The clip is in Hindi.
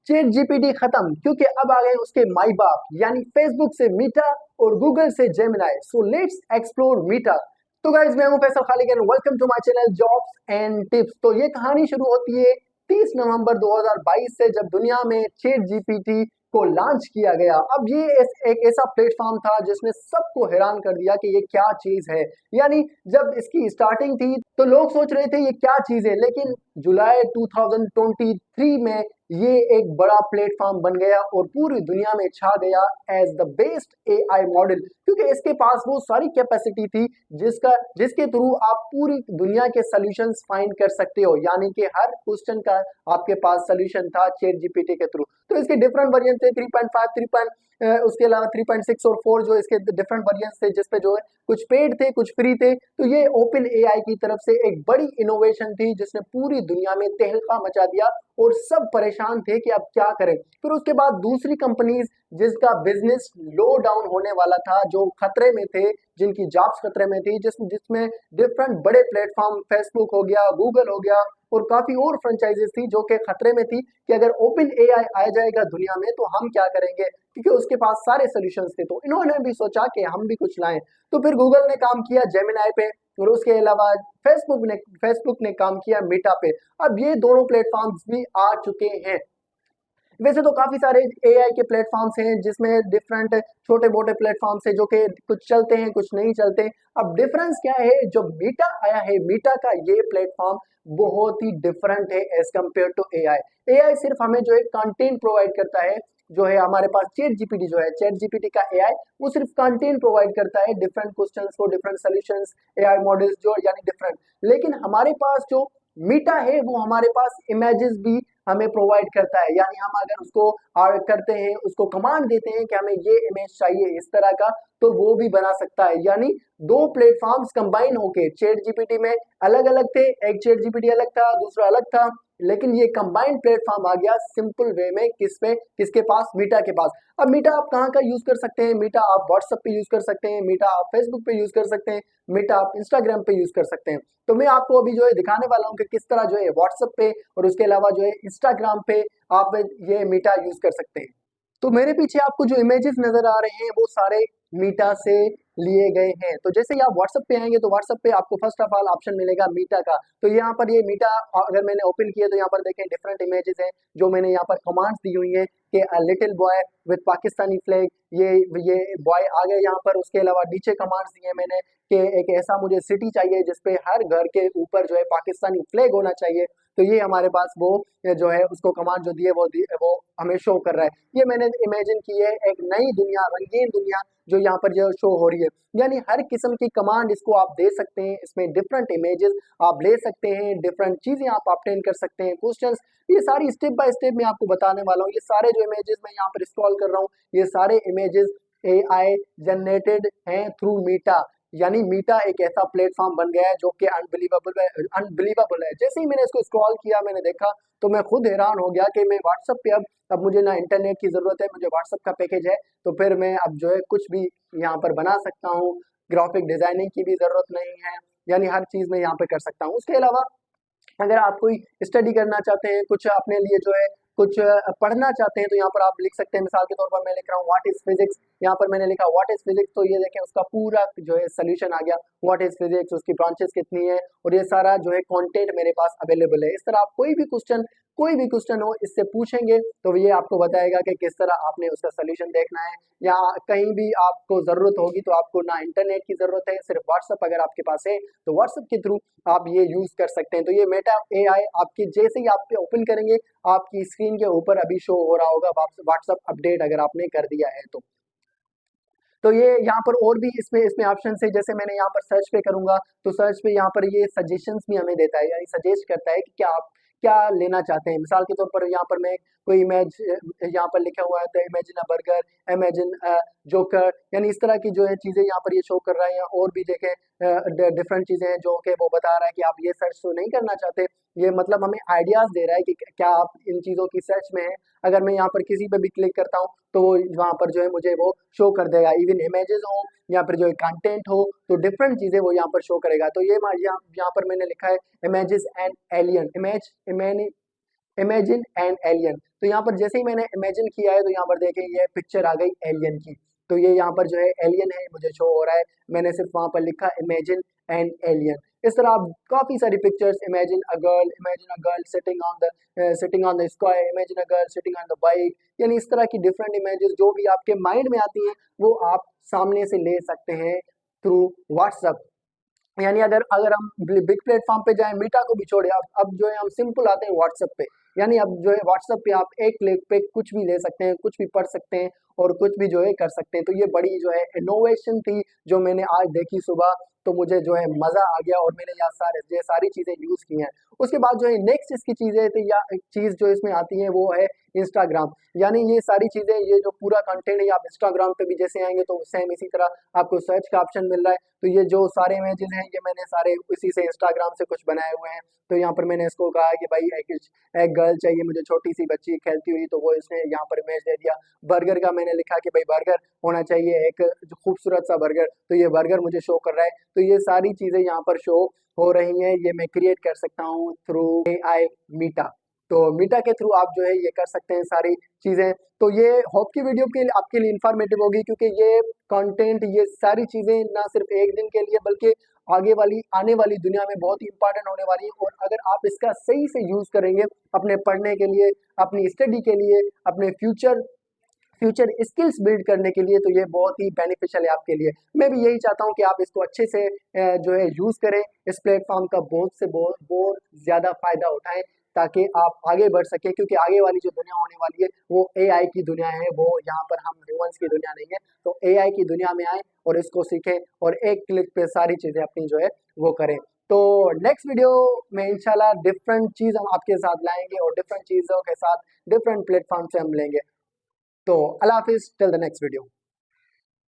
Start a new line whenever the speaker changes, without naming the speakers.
चैट जीपीटी खत्म क्योंकि अब आ गए उसके माई बाप यानी फेसबुक से मीटा और गूगल से Gemini. So let's explore Meta. तो गाइज मैं हूं Faisal Khaliq and welcome to my channel jobs and tips. तो ये कहानी शुरू होती है 30 नवंबर 2022 से, जब दुनिया में चैट जीपीटी को लॉन्च किया गया। अब ये एक ऐसा प्लेटफॉर्म था जिसने सबको हैरान कर दिया कि ये क्या चीज है। यानी जब इसकी स्टार्टिंग थी तो लोग सोच रहे थे ये क्या चीज है, लेकिन जुलाई 2023 में ये एक बड़ा प्लेटफॉर्म बन गया और पूरी दुनिया में छा गया as the best AI model, क्योंकि इसके पास वो सारी कैपेसिटी थी जिसके थ्रू आप पूरी दुनिया के सॉल्यूशंस फाइंड कर सकते हो। यानी कि हर क्वेश्चन का आपके पास सॉल्यूशन था चैट जीपीटी के थ्रू। तो इसके डिफरेंट वेरिएंट थे 3.5, 3. उसके अलावा 3.6 और 4 जो इसके डिफरेंट वेरिएंट्स थे, जिसपे जो है कुछ पेड थे कुछ फ्री थे। तो ये ओपन एआई की तरफ से एक बड़ी इनोवेशन थी जिसने पूरी दुनिया में तहलका मचा दिया और सब परेशान थे कि अब क्या करें। फिर उसके बाद दूसरी कंपनीज जिसका बिजनेस लो डाउन होने वाला था, जो खतरे में थे, जिनकी जॉब्स खतरे में थी, जिसमें डिफरेंट बड़े प्लेटफॉर्म फेसबुक हो गया, गूगल हो गया और काफी और फ्रेंचाइजीज थी जो कि खतरे में थी कि अगर ओपन एआई आ जाएगा दुनिया में तो हम क्या करेंगे, क्योंकि उसके पास सारे सॉल्यूशंस थे। तो इन्होंने भी सोचा कि हम भी कुछ लाएं। तो फिर गूगल ने काम किया जेमिनाई पे और उसके अलावा फेसबुक ने काम किया मीटा पे। अब ये दोनों प्लेटफॉर्म्स भी आ चुके हैं। वैसे तो काफी सारे एआई के प्लेटफॉर्म्स हैं जिसमें डिफरेंट छोटे मोटे प्लेटफॉर्म्स है जो कि कुछ चलते हैं कुछ नहीं चलते। अब डिफरेंस क्या है, जो मीटा आया है, मीटा का ये प्लेटफॉर्म बहुत ही डिफरेंट है as compare to AI. AI सिर्फ हमें जो है कंटेंट प्रोवाइड करता है, जो है हमारे पास चैट जीपीटी जो है, चैट जीपीटी का एआई वो सिर्फ कंटेंट प्रोवाइड करता है, डिफरेंट क्वेश्चंस को, डिफरेंट सॉल्यूशंस, एआई मॉडल्स जो यानी डिफरेंट। लेकिन हमारे पास जो मीटा है वो हमारे पास इमेजेस भी हमें प्रोवाइड करता है। यानी हम अगर उसको करते हैं, उसको कमांड देते हैं कि हमें ये इमेज चाहिए इस तरह का, तो वो भी बना सकता है। यानी दो प्लेटफॉर्म्स कंबाइन होके चैट जीपीटी में अलग अलग थे, एक चैट जीपीटी अलग था दूसरा अलग था, लेकिन ये कंबाइंड प्लेटफॉर्म आ गया सिंपल वे में किसके पास, मीटा के पास। अब मीटा आप कहाँ का यूज कर सकते हैं, मीटा आप व्हाट्सएप पे यूज कर सकते हैं, मीटा आप फेसबुक पे यूज कर सकते हैं, मीटा आप इंस्टाग्राम पे यूज कर सकते हैं। तो मैं आपको अभी जो है दिखाने वाला हूँ कि किस तरह जो है व्हाट्सएप पे और उसके अलावा जो है इंस्टाग्राम पे आप ये मीटा यूज कर सकते हैं। तो मेरे पीछे आपको जो इमेजेस नजर आ रहे हैं वो सारे मीटा से लिए गए हैं। तो जैसे ही आप व्हाट्सएप पे आएंगे तो व्हाट्सएप पे आपको फर्स्ट ऑफ ऑल ऑप्शन मिलेगा मीटा का। तो यहाँ पर ये मीटा अगर मैंने ओपन किया तो यहाँ पर देखें डिफरेंट इमेजेस हैं जो मैंने यहाँ पर कमांड्स दी हुई हैं कि little boy with Pakistani flag, ये बॉय आ गए यहाँ पर। उसके अलावा नीचे कमांड्स दिए मैंने कि एक ऐसा मुझे सिटी चाहिए जिसपे हर घर के ऊपर जो है पाकिस्तानी फ्लैग होना चाहिए। तो ये हमारे पास वो जो है उसको कमांड जो वो हमें शो कर रहा है। ये मैंने इमेजिन की है एक नई दुनिया, रंगीन दुनिया जो यहाँ पर जो शो हो रही है। यानी हर किस्म की कमांड इसको आप दे सकते हैं, इसमें डिफरेंट इमेजेस आप ले सकते हैं, डिफरेंट चीजें आप ऑब्टेन कर सकते हैं, क्वेश्चंस, ये सारी स्टेप बाय स्टेप मैं आपको बताने वाला हूँ। ये सारे जो इमेजेस मैं यहाँ पर स्क्रॉल कर रहा हूँ, ये सारे इमेजेस एआई जनरेटेड हैं थ्रू मीटा। यानी मीटा एक ऐसा प्लेटफॉर्म बन गया है जो कि अनबिलीवेबल है। जैसे ही मैंने इसको स्क्रॉल किया, मैंने देखा तो मैं खुद हैरान हो गया कि मैं व्हाट्सएप पे अब मुझे ना इंटरनेट की जरूरत है, मुझे व्हाट्सएप का पैकेज है, तो फिर मैं अब जो है कुछ भी यहाँ पर बना सकता हूँ। ग्राफिक डिजाइनिंग की भी जरूरत नहीं है, यानी हर चीज मैं यहाँ पे कर सकता हूँ। उसके अलावा अगर आप कोई स्टडी करना चाहते हैं, कुछ अपने लिए जो है कुछ पढ़ना चाहते हैं, तो यहाँ पर आप लिख सकते हैं। मिसाल के तौर पर मैं लिख रहा हूँ व्हाट इज फिजिक्स, यहाँ पर मैंने लिखा व्हाट इज फिजिक्स, तो ये देखें उसका पूरा जो है सोल्यूशन आ गया। व्हाट इज फिजिक्स, उसकी ब्रांचेस कितनी है, और ये सारा जो है कंटेंट मेरे पास अवेलेबल है। इस तरह आप कोई भी क्वेश्चन हो इससे पूछेंगे तो ये आपको बताएगा कि किस तरह आपने उसका सोल्यूशन देखना है। या कहीं भी आपको जरूरत होगी तो आपको ना इंटरनेट की जरूरत है, सिर्फ व्हाट्सएप अगर आपके पास है तो व्हाट्सएप के थ्रू आप ये यूज कर सकते हैं। तो ये मेटा एआई आपकी जैसे ही आप पे ओपन करेंगे आपकी स्क्रीन के ऊपर अभी शो हो रहा होगा व्हाट्सएप अपडेट अगर आपने कर दिया है तो ये यहाँ पर और भी इसमें ऑप्शन है। जैसे मैंने यहाँ पर सर्च पे करूंगा तो सर्च पे यहाँ पर ये सजेशंस भी हमें देता है, यानी सजेस्ट करता है कि क्या आप क्या लेना चाहते हैं। मिसाल के तौर पर यहाँ पर मैं कोई इमेज, यहाँ पर लिखा हुआ है तो imagine a burger, imagine joker, यानी इस तरह की जो है चीजें यहाँ पर ये शो कर रहा है। और भी देखें डिफरेंट चीजें हैं जो कि वो बता रहा है कि आप ये सर्च तो नहीं करना चाहते। ये मतलब हमें आइडियाज दे रहा है कि क्या आप इन चीजों की सर्च में है। अगर मैं यहाँ पर किसी पे भी क्लिक करता हूँ तो वो वहाँ पर जो है मुझे वो शो कर देगा, इवन इमेजेस हो या फिर जो है कंटेंट हो, तो डिफरेंट चीजें वो यहाँ पर शो करेगा। तो ये यहाँ पर मैंने लिखा है images and alien, imagine and alien. तो यहाँ पर जैसे ही मैंने इमेजिन किया है तो यहाँ पर देखें ये पिक्चर आ गई एलियन की। तो ये यहाँ पर जो है एलियन है मुझे शो हो रहा है, मैंने सिर्फ वहाँ पर लिखा इमेजिन एंड एलियन। इस तरह आप काफी सारी pictures, imagine a girl sitting on the sky, imagine a girl sitting on the bike, यानी इस तरह की डिफरेंट इमेजेस जो भी आपके माइंड में आती हैं वो आप सामने से ले सकते हैं थ्रू व्हाट्सएप। यानी अगर अगर हम बिग प्लेटफॉर्म पे जाएं, मीटा को भी छोड़े, अब जो है हम सिंपल आते हैं व्हाट्सएप पे। यानी अब जो है व्हाट्सएप पे आप एक क्लिक पे कुछ भी ले सकते हैं, कुछ भी पढ़ सकते हैं और कुछ भी जो है कर सकते हैं। तो ये बड़ी जो है इनोवेशन थी जो मैंने आज देखी सुबह, तो मुझे जो है मजा आ गया और मैंने ये सारी चीजें यूज की हैं। उसके बाद जो है नेक्स्ट इसकी चीजें थी या एक चीज जो इसमें आती है वो है इंस्टाग्राम। यानी ये सारी चीजें, ये जो पूरा कंटेंट है आप इंस्टाग्राम पे भी जैसे आएंगे तो सेम इसी तरह आपको सर्च का ऑप्शन मिल रहा है। तो ये जो सारे इमेजेस हैं ये मैंने सारे इसी से इंस्टाग्राम से कुछ बनाए हुए हैं। तो यहाँ पर मैंने इसको कहा कि भाई एक गर्ल चाहिए मुझे, छोटी सी बच्ची खेलती हुई, तो वो इसने यहाँ पर इमेज दे दिया। बर्गर का मैंने लिखा कि भाई बर्गर होना चाहिए, एक जो खूबसूरत सा बर्गर, तो ये बर्गर मुझे शो कर रहा है। तो ये सारी चीजें यहाँ पर शो हो रही हैं, ये मैं क्रिएट कर सकता हूँ थ्रू AI मीटा। तो मीटा के थ्रू आप जो है ये कर सकते हैं सारी चीजें। तो ये होप की वीडियो के लिए आपके लिए इंफॉर्मेटिव होगी, क्योंकि ये कंटेंट, ये सारी चीजें ना सिर्फ एक दिन के लिए बल्कि आने वाली दुनिया में बहुत ही इंपॉर्टेंट होने वाली है। और अगर आप इसका सही से यूज करेंगे अपने पढ़ने के लिए, अपनी स्टडी के लिए, अपने फ्यूचर स्किल्स बिल्ड करने के लिए, तो ये बहुत ही बेनिफिशियल है आपके लिए। मैं भी यही चाहता हूँ कि आप इसको अच्छे से जो है यूज करें, इस प्लेटफॉर्म का बहुत ज्यादा फायदा उठाएं ताकि आप आगे बढ़ सके, क्योंकि आगे वाली जो दुनिया होने वाली है वो AI की दुनिया है, वो यहाँ पर हम ह्यूमंस की दुनिया नहीं है। तो AI की दुनिया में आए और इसको सीखें और एक क्लिक पे सारी चीजें अपनी जो है वो करें। तो नेक्स्ट वीडियो में इंशाल्लाह डिफरेंट चीज हम आपके साथ लाएंगे और डिफरेंट चीजों के साथ डिफरेंट प्लेटफॉर्म से हम लेंगे। तो अल्लाह हाफिज, टिल द नेक्स्ट वीडियो।